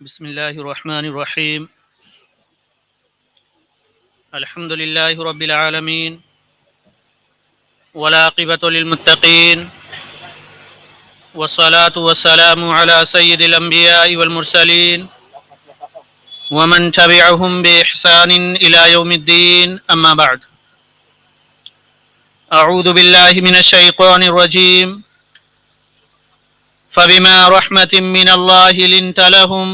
بسم الله الرحمن الرحيم. الحمد لله رب العالمين والعاقبة للمتقين والصلاة والسلام على سيد الأنبياء والمرسلين ومن تبعهم بإحسان إلى يوم الدين. أما بعد، أعوذ بالله من الشيطان الرجيم. فبما رحمة من الله لنت لهم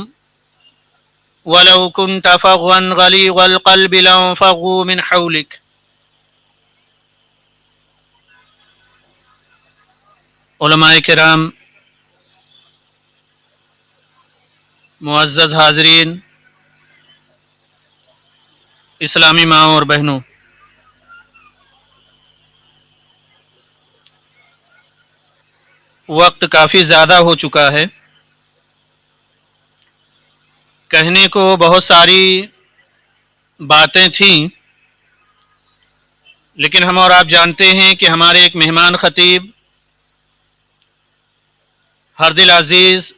ولو كنت فظا غليظ القلب لانفضوا من حولك. علماء کرام، معزز حاضرین، اسلامی ماؤں اور بہنوں، وقت کافی زیادہ ہو چکا ہے. کہنے کو بہت ساری باتیں تھیں، لیکن ہم اور آپ جانتے ہیں کہ ہمارے ایک مہمان خطیب ہردل عزیز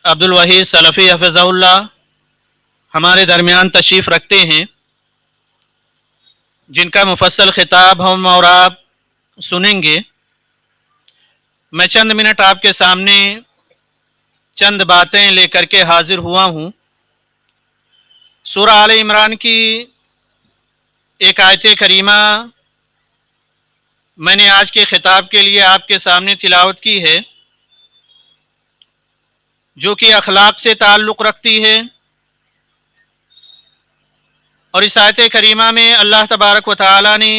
عبد الوحید سلفی حفظہ اللہ ہمارے درمیان تشریف رکھتے ہیں، جن کا مفصل خطاب ہم اور آپ سنیں گے. میں چند منٹ آپ کے سامنے چند باتیں لے کر کے حاضر ہوا ہوں. سورہ آل عمران کی ایک آیت کریمہ میں نے آج کے خطاب کے لیے آپ کے سامنے تلاوت کی ہے، جو کہ اخلاق سے تعلق رکھتی ہے. اور اس آیت کریمہ میں اللہ تبارک و تعالی نے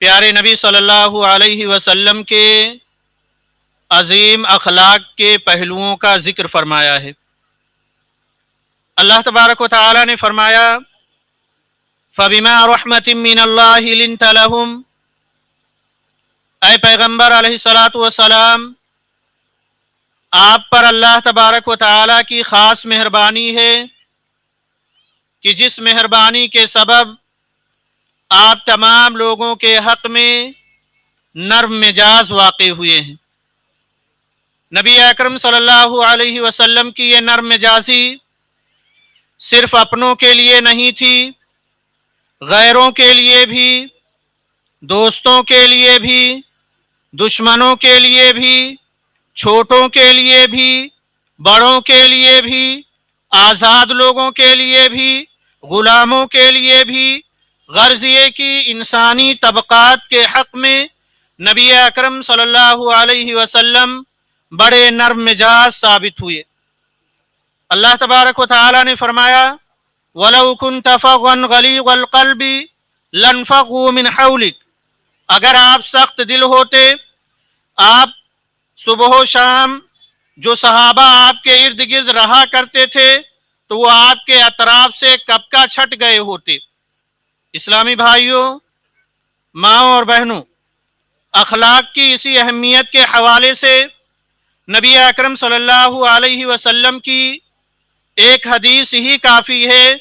پیارے نبی صلی اللہ علیہ وسلم کے عظیم اخلاق کے پہلوؤں کا ذکر فرمایا ہے. اللہ تبارک و تعالی نے فرمایا فَبِمَا رَحْمَةٍ مِّنَ اللَّهِ لِنْتَ لَهُمْ. اے پیغمبر علیہ الصلاۃ والسلام، آپ پر اللہ تبارک و تعالی کی خاص مہربانی ہے کہ جس مہربانی کے سبب آپ تمام لوگوں کے حق میں نرم مزاج واقع ہوئے ہیں. نبی اکرم صلی اللہ علیہ وسلم کی یہ نرم مزاجی صرف اپنوں کے لیے نہیں تھی، غیروں کے لیے بھی، دوستوں کے لیے بھی، دشمنوں کے لیے بھی، چھوٹوں کے لیے بھی، بڑوں کے لیے بھی، آزاد لوگوں کے لیے بھی، غلاموں کے لیے بھی، غرض یہ کہ انسانی طبقات کے حق میں نبی اکرم صلی اللہ علیہ وسلم بڑے نرم مزاج ثابت ہوئے. اللہ تبارک و تعالی نے فرمایا وَلَوْ كُنْتَ فَظًّا غَلِيظَ الْقَلْبِ لَانفَضُّوا مِنْ حَوْلِكَ. اگر آپ سخت دل ہوتے، آپ صبح و شام جو صحابہ آپ کے ارد گرد رہا کرتے تھے تو وہ آپ کے اطراف سے کب کا چھٹ گئے ہوتے. اسلامی بھائیوں، ماؤں اور بہنوں، اخلاق کی اسی اہمیت کے حوالے سے نبی اکرم صلی اللہ علیہ وسلم کی ایک حدیث ہی کافی ہے،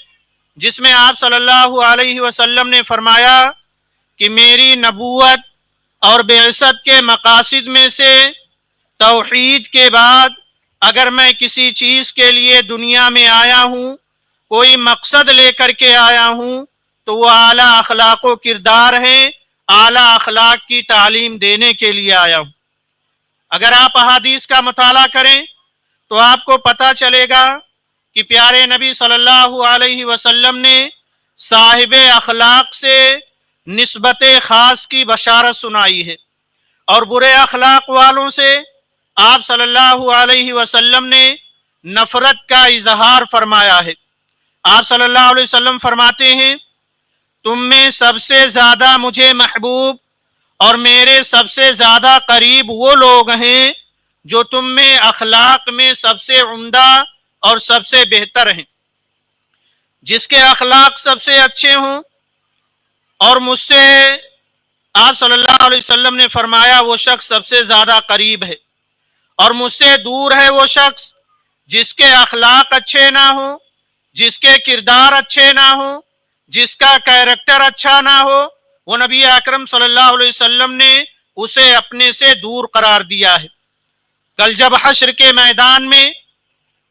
جس میں آپ صلی اللہ علیہ وسلم نے فرمایا کہ میری نبوت اور بعثت کے مقاصد میں سے توحید کے بعد اگر میں کسی چیز کے لیے دنیا میں آیا ہوں، کوئی مقصد لے کر کے آیا ہوں، تو وہ اعلیٰ اخلاق و کردار ہے، اعلیٰ اخلاق کی تعلیم دینے کے لیے آیا ہوں. اگر آپ احادیث کا مطالعہ کریں تو آپ کو پتہ چلے گا کہ پیارے نبی صلی اللہ علیہ وسلم نے صاحب اخلاق سے نسبت خاص کی بشارت سنائی ہے، اور برے اخلاق والوں سے آپ صلی اللہ علیہ وسلم نے نفرت کا اظہار فرمایا ہے. آپ صلی اللہ علیہ وسلم فرماتے ہیں تم میں سب سے زیادہ مجھے محبوب اور میرے سب سے زیادہ قریب وہ لوگ ہیں جو تم میں اخلاق میں سب سے عمدہ اور سب سے بہتر ہیں. جس کے اخلاق سب سے اچھے ہوں اور مجھ سے آپ صلی اللہ علیہ وسلم نے فرمایا وہ شخص سب سے زیادہ قریب ہے، اور مجھ سے دور ہے وہ شخص جس کے اخلاق اچھے نہ ہوں، جس کے کردار اچھے نہ ہوں، جس کا کیریکٹر اچھا نہ ہو. وہ نبی اکرم صلی اللہ علیہ وسلم نے اسے اپنے سے دور قرار دیا ہے. کل جب حشر کے میدان میں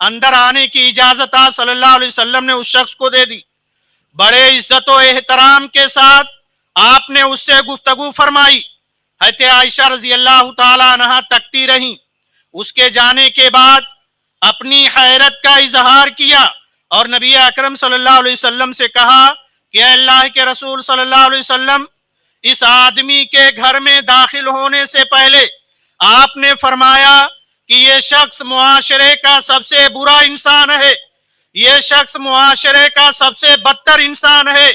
اندر آنے کی اجازت آپ صلی اللہ علیہ وسلم نے اس شخص کو دے دی. بڑے عزت و احترام کے ساتھ آپ نے اس سے گفتگو فرمائی. حضرت عائشہ رضی اللہ تعالی عنہا تکتی رہیں. اس کے جانے کے بعد اپنی حیرت کا اظہار کیا اور نبی اکرم صلی اللہ علیہ وسلم سے کہا کہ اے اللہ کے رسول صلی اللہ علیہ وسلم، اس آدمی کے گھر میں داخل ہونے سے پہلے آپ نے فرمایا کہ یہ شخص معاشرے کا سب سے برا انسان ہے، یہ شخص معاشرے کا سب سے بدتر انسان ہے.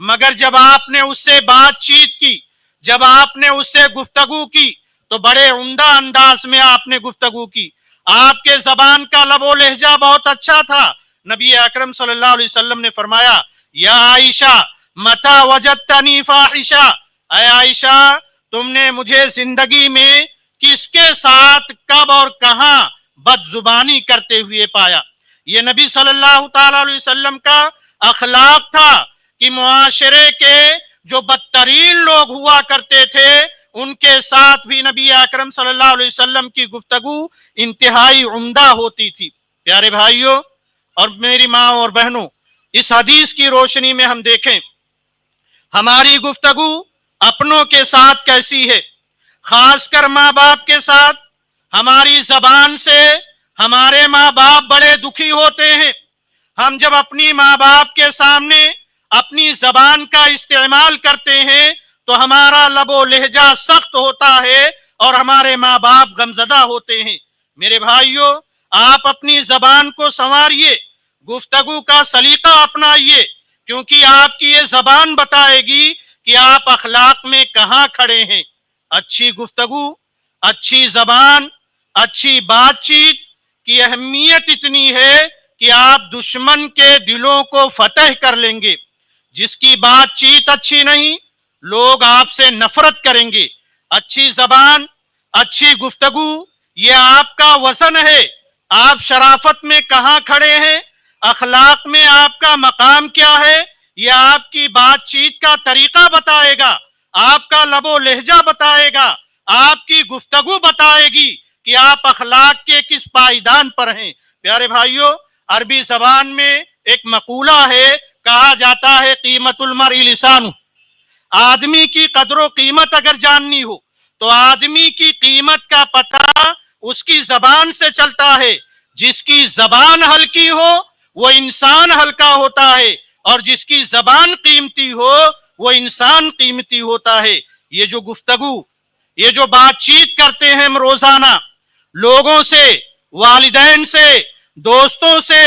مگر جب آپ نے اس سے بات چیت کی، جب آپ نے اس سے گفتگو کی تو بڑے عمدہ انداز میں آپ نے گفتگو کی. آپ کے زبان کا لب و لہجہ بہت اچھا تھا. نبی اکرم صلی اللہ علیہ وسلم نے فرمایا یا عائشہ متی وجدتنی فاحشہ، اے عائشہ تم نے مجھے زندگی میں کس کے ساتھ کب اور کہاں بد زبانی کرتے ہوئے پایا. یہ نبی صلی اللہ تعالی علیہ وسلم کا اخلاق تھا کہ معاشرے کے جو بدترین لوگ ہوا کرتے تھے ان کے ساتھ بھی نبی اکرم صلی اللہ علیہ وسلم کی گفتگو انتہائی عمدہ ہوتی تھی. پیارے بھائیوں اور میری ماں اور بہنوں، اس حدیث کی روشنی میں ہم دیکھیں ہماری گفتگو اپنوں کے ساتھ کیسی ہے، خاص کر ماں باپ کے ساتھ. ہماری زبان سے ہمارے ماں باپ بڑے دکھی ہوتے ہیں. ہم جب اپنی ماں باپ کے سامنے اپنی زبان کا استعمال کرتے ہیں تو ہمارا لب و لہجہ سخت ہوتا ہے اور ہمارے ماں باپ غمزدہ ہوتے ہیں. میرے بھائیوں، آپ اپنی زبان کو سنواریے، گفتگو کا سلیقہ اپنائیے، کیونکہ آپ کی یہ زبان بتائے گی کہ آپ اخلاق میں کہاں کھڑے ہیں. اچھی گفتگو، اچھی زبان، اچھی بات چیت کی اہمیت اتنی ہے کہ آپ دشمن کے دلوں کو فتح کر لیں گے. جس کی بات چیت اچھی نہیں، لوگ آپ سے نفرت کریں گے. اچھی زبان، اچھی گفتگو، یہ آپ کا وزن ہے. آپ شرافت میں کہاں کھڑے ہیں، اخلاق میں آپ کا مقام کیا ہے، یہ آپ کی بات چیت کا طریقہ بتائے گا، آپ کا لب و لہجہ بتائے گا، آپ کی گفتگو بتائے گی کہ آپ اخلاق کے کس پائیدان پر ہیں. پیارے بھائیوں، عربی زبان میں ایک مقولہ ہے، کہا جاتا ہے قیمت المرء لسانہ. آدمی کی قدر و قیمت اگر جاننی ہو تو آدمی کی قیمت کا پتہ اس کی زبان سے چلتا ہے. جس کی زبان ہلکی ہو وہ انسان ہلکا ہوتا ہے، اور جس کی زبان قیمتی ہو وہ انسان قیمتی ہوتا ہے. یہ جو گفتگو، یہ جو بات چیت کرتے ہیں ہم روزانہ لوگوں سے، والدین سے، دوستوں سے،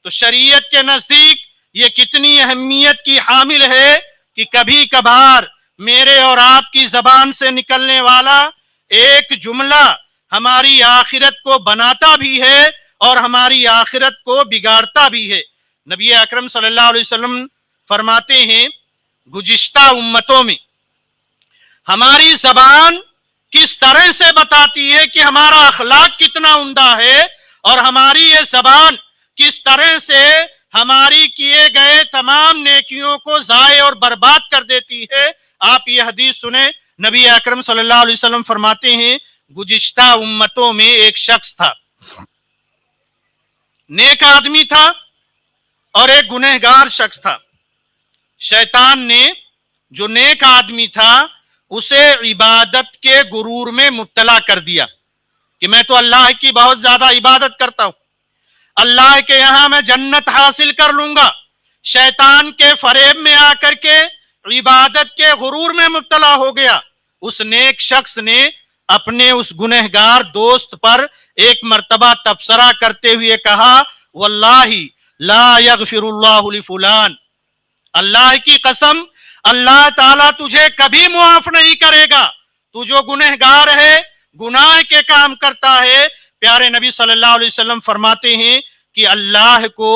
تو شریعت کے نزدیک یہ کتنی اہمیت کی حامل ہے کہ کبھی کبھار میرے اور آپ کی زبان سے نکلنے والا ایک جملہ ہماری آخرت کو بناتا بھی ہے اور ہماری آخرت کو بگاڑتا بھی ہے. نبی اکرم صلی اللہ علیہ وسلم فرماتے ہیں گزشتہ امتوں میں ہماری زبان کس طرح سے بتاتی ہے کہ ہمارا اخلاق کتنا عمدہ ہے، اور ہماری یہ زبان کس طرح سے ہماری کیے گئے تمام نیکیوں کو ضائع اور برباد کر دیتی ہے. آپ یہ حدیث سنیں، نبی اکرم صلی اللہ علیہ وسلم فرماتے ہیں گزشتہ امتوں میں ایک شخص تھا، نیک آدمی تھا اور ایک گنہگار شخص تھا. شیطان نے جو نیک آدمی تھا اسے عبادت کے غرور میں مبتلا کر دیا کہ میں تو اللہ کی بہت زیادہ عبادت کرتا ہوں، اللہ کے یہاں میں جنت حاصل کر لوں گا. شیطان کے فریب میں آ کر کے عبادت کے غرور میں مبتلا ہو گیا. اس نیک شخص نے اپنے اس گنہگار دوست پر ایک مرتبہ تبصرہ کرتے ہوئے کہا واللہ لا یغفر اللہ لفلان، اللہ کی قسم اللہ تعالیٰ تجھے کبھی معاف نہیں کرے گا، تو جو گنہگار ہے، گناہ کے کام کرتا ہے. پیارے نبی صلی اللہ علیہ وسلم فرماتے ہیں کہ اللہ کو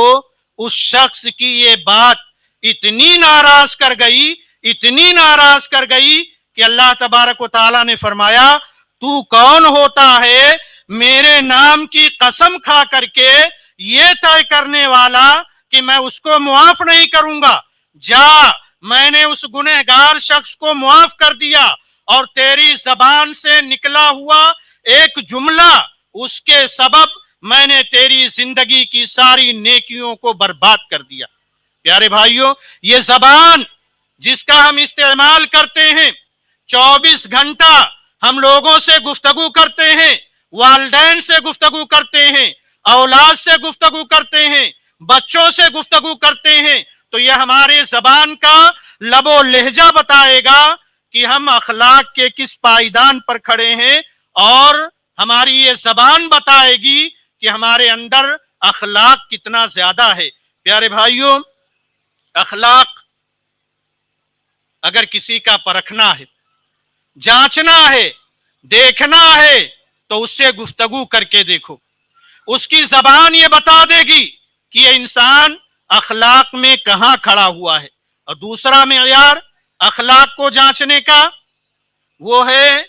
اس شخص کی یہ بات اتنی ناراض کر گئی، اتنی ناراض کر گئی کہ اللہ تبارک و تعالیٰ نے فرمایا تو کون ہوتا ہے میرے نام کی قسم کھا کر کے یہ طے کرنے والا کہ میں اس کو معاف نہیں کروں گا. جا، میں نے اس گنہگار شخص کو معاف کر دیا، اور تیری زبان سے نکلا ہوا ایک جملہ اس کے سبب میں نے تیری زندگی کی ساری نیکیوں کو برباد کر دیا۔ پیارے بھائیوں، یہ زبان جس کا ہم استعمال کرتے ہیں، 24 گھنٹہ ہم لوگوں سے گفتگو کرتے ہیں، والدین سے گفتگو کرتے ہیں، اولاد سے گفتگو کرتے ہیں، بچوں سے گفتگو کرتے ہیں، تو یہ ہمارے زبان کا لب و لہجہ بتائے گا کہ ہم اخلاق کے کس پائیدان پر کھڑے ہیں، اور ہماری یہ زبان بتائے گی کہ ہمارے اندر اخلاق کتنا زیادہ ہے۔ پیارے بھائیوں، اخلاق اگر کسی کا پرکھنا ہے، جانچنا ہے، دیکھنا ہے، تو اس سے گفتگو کر کے دیکھو۔ اس کی زبان یہ بتا دے گی کہ یہ انسان اخلاق میں کہاں کھڑا ہوا ہے۔ اور دوسرا معیار اخلاق کو جانچنے کا وہ ہے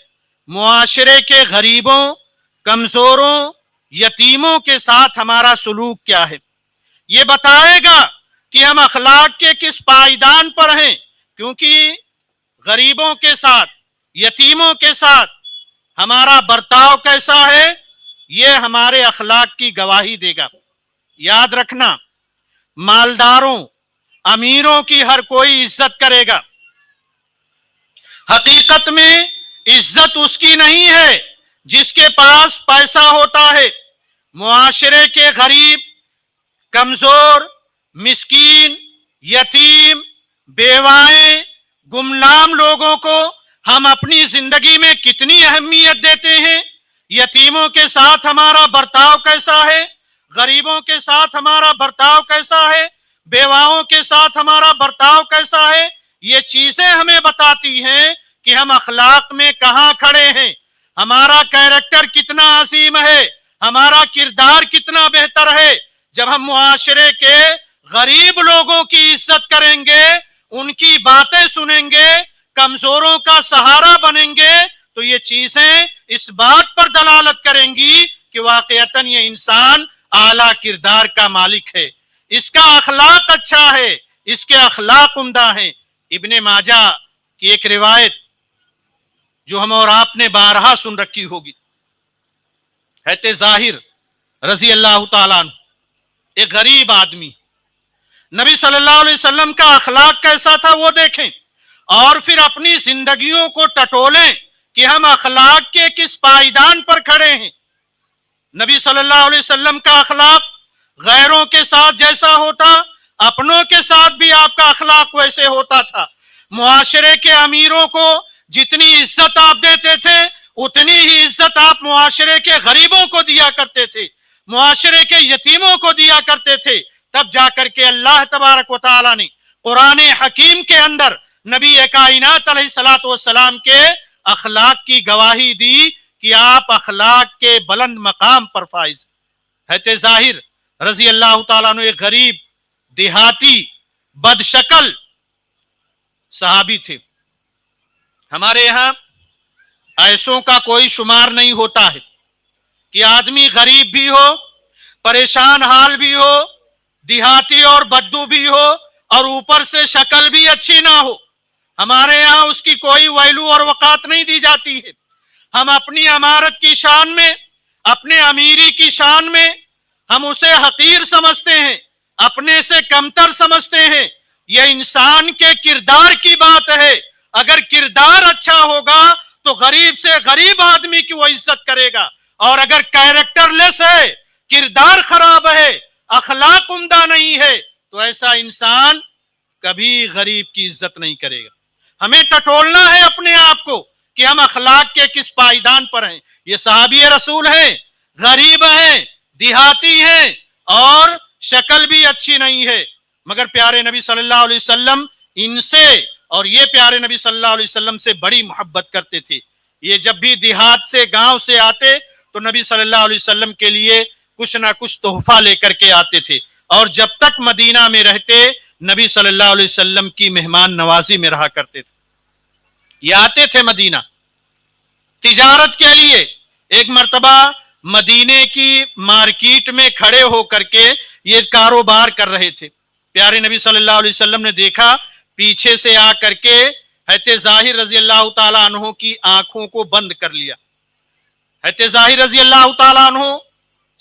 معاشرے کے غریبوں، کمزوروں، یتیموں کے ساتھ ہمارا سلوک کیا ہے۔ یہ بتائے گا کہ ہم اخلاق کے کس پائیدان پر ہیں، کیونکہ غریبوں کے ساتھ، یتیموں کے ساتھ ہمارا برتاؤ کیسا ہے، یہ ہمارے اخلاق کی گواہی دے گا۔ یاد رکھنا، مالداروں، امیروں کی ہر کوئی عزت کرے گا، حقیقت میں عزت اس کی نہیں ہے جس کے پاس پیسہ ہوتا ہے۔ معاشرے کے غریب، کمزور، مسکین، یتیم، بیوائیں، گمنام لوگوں کو ہم اپنی زندگی میں کتنی اہمیت دیتے ہیں۔ یتیموں کے ساتھ ہمارا برتاؤ کیسا ہے، غریبوں کے ساتھ ہمارا برتاؤ کیسا ہے، بیواؤں کے ساتھ ہمارا برتاؤ کیسا ہے، یہ چیزیں ہمیں بتاتی ہیں کہ ہم اخلاق میں کہاں کھڑے ہیں، ہمارا کیریکٹر کتنا عظیم ہے، ہمارا کردار کتنا بہتر ہے۔ جب ہم معاشرے کے غریب لوگوں کی عزت کریں گے، ان کی باتیں سنیں گے، کمزوروں کا سہارا بنیں گے، تو یہ چیزیں اس بات پر دلالت کریں گی کہ واقعتاً یہ انسان اعلیٰ کردار کا مالک ہے، اس کا اخلاق اچھا ہے، اس کے اخلاق عمدہ ہیں۔ ابن ماجہ کی ایک روایت جو ہم اور آپ نے بارہا سن رکھی ہوگی، حضرت ظاہر رضی اللہ تعالیٰ عنہ، ایک غریب آدمی، نبی صلی اللہ علیہ وسلم کا اخلاق کیسا تھا وہ دیکھیں، اور پھر اپنی زندگیوں کو ٹٹولیں کہ ہم اخلاق کے کس پائیدان پر کھڑے ہیں۔ نبی صلی اللہ علیہ وسلم کا اخلاق غیروں کے ساتھ جیسا ہوتا، اپنوں کے ساتھ بھی آپ کا اخلاق ویسے ہوتا تھا۔ معاشرے کے امیروں کو جتنی عزت آپ دیتے تھے، اتنی ہی عزت آپ معاشرے کے غریبوں کو دیا کرتے تھے، معاشرے کے یتیموں کو دیا کرتے تھے۔ تب جا کر کے اللہ تبارک و تعالیٰ نے قرآن حکیم کے اندر نبی کائنات علیہ الصلوۃ والسلام کے اخلاق کی گواہی دی کہ آپ اخلاق کے بلند مقام پر فائز ہیں۔ حضرت ظاہر رضی اللہ تعالیٰ عنہ ایک غریب، دیہاتی، بد شکل صحابی تھے۔ ہمارے یہاں ایسوں کا کوئی شمار نہیں ہوتا ہے کہ آدمی غریب بھی ہو، پریشان حال بھی ہو، دیہاتی اور بدو بھی ہو، اور اوپر سے شکل بھی اچھی نہ ہو۔ ہمارے یہاں اس کی کوئی ویلو اور وقات نہیں دی جاتی ہے۔ ہم اپنی امارت کی شان میں، اپنے امیری کی شان میں ہم اسے حقیر سمجھتے ہیں، اپنے سے کمتر سمجھتے ہیں۔ یہ انسان کے کردار کی بات ہے۔ اگر کردار اچھا ہوگا تو غریب سے غریب آدمی کی وہ عزت کرے گا، اور اگر کیریکٹر لیس ہے، کردار خراب ہے، اخلاق عمدہ نہیں ہے، تو ایسا انسان کبھی غریب کی عزت نہیں کرے گا۔ ہمیں ٹٹولنا ہے اپنے آپ کو کہ ہم اخلاق کے کس پائیدان پر ہیں۔ یہ صحابی رسول ہیں، غریب ہیں، دیہاتی ہیں، اور شکل بھی اچھی نہیں ہے، مگر پیارے نبی صلی اللہ علیہ وسلم ان سے اور یہ پیارے نبی صلی اللہ علیہ وسلم سے بڑی محبت کرتے تھے۔ یہ جب بھی دیہات سے، گاؤں سے آتے تو نبی صلی اللہ علیہ وسلم کے لیے کچھ نہ کچھ تحفہ لے کر کے آتے تھے، اور جب تک مدینہ میں رہتے نبی صلی اللہ علیہ وسلم کی مہمان نوازی میں رہا کرتے تھے۔ یہ آتے تھے مدینہ تجارت کے لیے۔ ایک مرتبہ مدینے کی مارکیٹ میں کھڑے ہو کر کے یہ کاروبار کر رہے تھے۔ پیارے نبی صلی اللہ علیہ وسلم نے دیکھا، پیچھے سے آ کر کے حضرت ظاہر رضی اللہ تعالیٰ عنہ کی آنکھوں کو بند کر لیا۔ حضرت ظاہر رضی اللہ تعالیٰ عنہ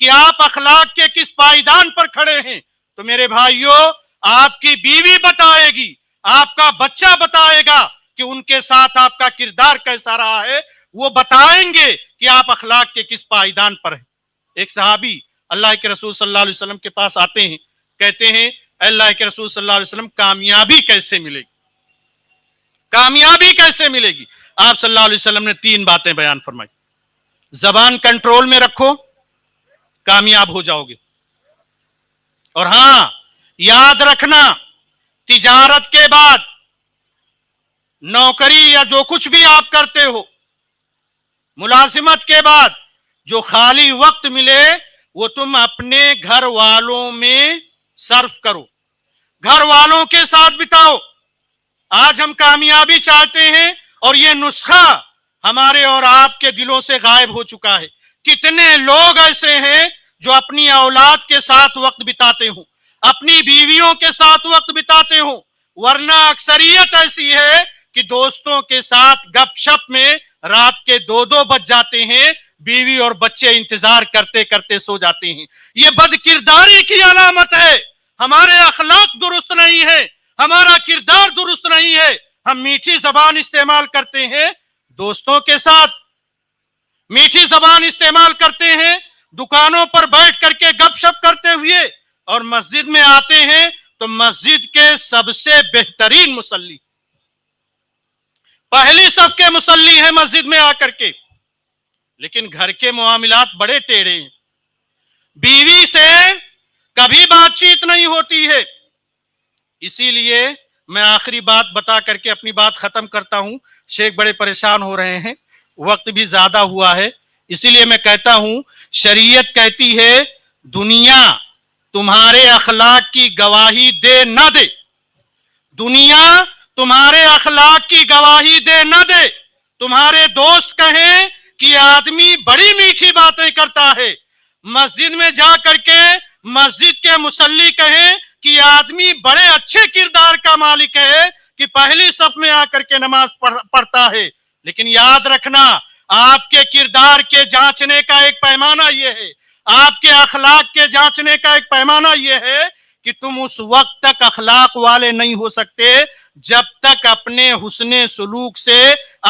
کہ آپ اخلاق کے کس پائیدان پر کھڑے ہیں، تو میرے بھائیوں آپ کی بیوی بتائے گی، آپ کا بچہ بتائے گا کہ ان کے ساتھ آپ کا کردار کیسا رہا ہے، وہ بتائیں گے کہ آپ اخلاق کے کس پائیدان پر ہیں۔ ایک صحابی اللہ کے رسول صلی اللہ علیہ وسلم کے پاس آتے ہیں، کہتے ہیں اے اللہ کے رسول صلی اللہ علیہ وسلم کامیابی کیسے ملے گی، کامیابی کیسے ملے گی؟ آپ صلی اللہ علیہ وسلم نے 3 باتیں بیان فرمائی۔ زبان کنٹرول میں رکھو، کامیاب ہو جاؤ گے، اور ہاں یاد رکھنا تجارت کے بعد نوکری یا جو کچھ بھی آپ کرتے ہو، ملازمت کے بعد جو خالی وقت ملے وہ تم اپنے گھر والوں میں صرف کرو، گھر والوں کے ساتھ بتاؤ۔ آج ہم کامیابی چاہتے ہیں اور یہ نسخہ ہمارے اور آپ کے دلوں سے غائب ہو چکا ہے۔ کتنے لوگ ایسے ہیں جو اپنی اولاد کے ساتھ وقت بتاتے ہوں، اپنی بیویوں کے ساتھ وقت بتاتے ہوں، ورنہ اکثریت ایسی ہے کہ دوستوں کے ساتھ گپ شپ میں رات کے 2 بج جاتے ہیں، بیوی اور بچے انتظار کرتے کرتے سو جاتے ہیں۔ یہ بد کرداری کی علامت ہے، ہمارے اخلاق درست نہیں ہے، ہمارا کردار درست نہیں ہے۔ ہم میٹھی زبان استعمال کرتے ہیں دوستوں کے ساتھ، میٹھی زبان استعمال کرتے ہیں دکانوں پر بیٹھ کر کے گپ شپ کرتے ہوئے، اور مسجد میں آتے ہیں تو مسجد کے سب سے بہترین مصلی، پہلی صف کے مصلی ہیں مسجد میں آ کر کے، لیکن گھر کے معاملات بڑے ٹیڑھے ہیں، بیوی سے کبھی بات چیت نہیں ہوتی ہے۔ اسی لیے میں آخری بات بتا کر کے اپنی بات ختم کرتا ہوں، شیخ بڑے پریشان ہو رہے ہیں، وقت بھی زیادہ ہوا ہے، اسی لیے میں کہتا ہوں شریعت کہتی ہے دنیا تمہارے اخلاق کی گواہی دے نہ دے، دنیا تمہارے اخلاق کی گواہی دے نہ دے، تمہارے دوست کہیں کہ یہ آدمی بڑی میٹھی باتیں کرتا ہے، مسجد میں جا کر کے مسجد کے مصلی کہیں کہ یہ آدمی بڑے اچھے کردار کا مالک ہے کہ پہلی صف میں آ کر کے نماز پڑھتا ہے، لیکن یاد رکھنا آپ کے کردار کے جانچنے کا ایک پیمانہ یہ ہے، آپ کے اخلاق کے جانچنے کا ایک پیمانہ یہ ہے کہ تم اس وقت تک اخلاق والے نہیں ہو سکتے جب تک اپنے حسن سلوک سے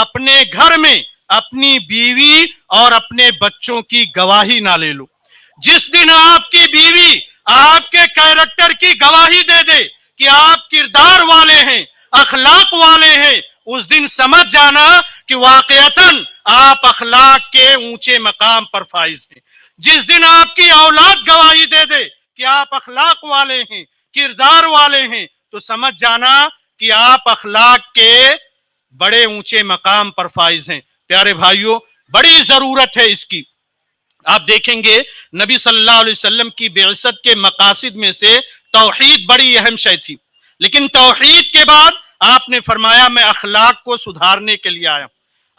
اپنے گھر میں اپنی بیوی اور اپنے بچوں کی گواہی نہ لے لو۔ جس دن آپ کی بیوی آپ کے کیریکٹر کی گواہی دے دے کہ آپ کردار والے ہیں، اخلاق والے ہیں، اس دن سمجھ جانا کہ واقعتاً آپ اخلاق کے اونچے مقام پر فائز ہیں۔ جس دن آپ کی اولاد گواہی دے دے کہ آپ اخلاق والے ہیں، کردار والے ہیں، تو سمجھ جانا کہ آپ اخلاق کے بڑے اونچے مقام پر فائز ہیں۔ پیارے بھائیوں، بڑی ضرورت ہے اس کی۔ آپ دیکھیں گے نبی صلی اللہ علیہ وسلم کی بعثت کے مقاصد میں سے توحید بڑی اہم شے تھی، لیکن توحید کے بعد آپ نے فرمایا میں اخلاق کو سدھارنے کے لیے آیا۔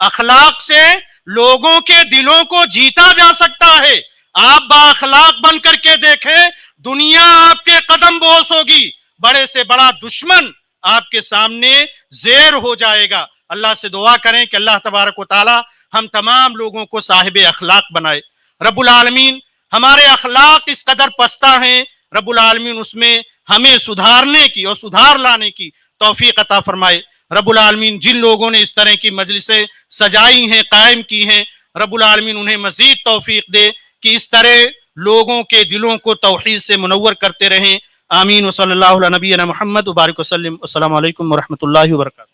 اخلاق سے لوگوں کے دلوں کو جیتا جا سکتا ہے۔ آپ با اخلاق بن کر کے دیکھیں، دنیا آپ کے قدم بوس ہوگی، بڑے سے بڑا دشمن آپ کے سامنے زیر ہو جائے گا۔ اللہ سے دعا کریں کہ اللہ تبارک و تعالی ہم تمام لوگوں کو صاحب اخلاق بنائے۔ رب العالمین ہمارے اخلاق اس قدر پستہ ہیں، رب العالمین اس میں ہمیں سدھارنے کی اور سدھار لانے کی توفیق عطا فرمائے۔ رب العالمین جن لوگوں نے اس طرح کی مجلسیں سجائی ہیں، قائم کی ہیں، رب العالمین انہیں مزید توفیق دے کہ اس طرح لوگوں کے دلوں کو توحید سے منور کرتے رہیں۔ آمین وصلی اللہ علی نبینا محمد وبارک وسلم۔ السلام علیکم ورحمۃ اللہ وبرکاتہ۔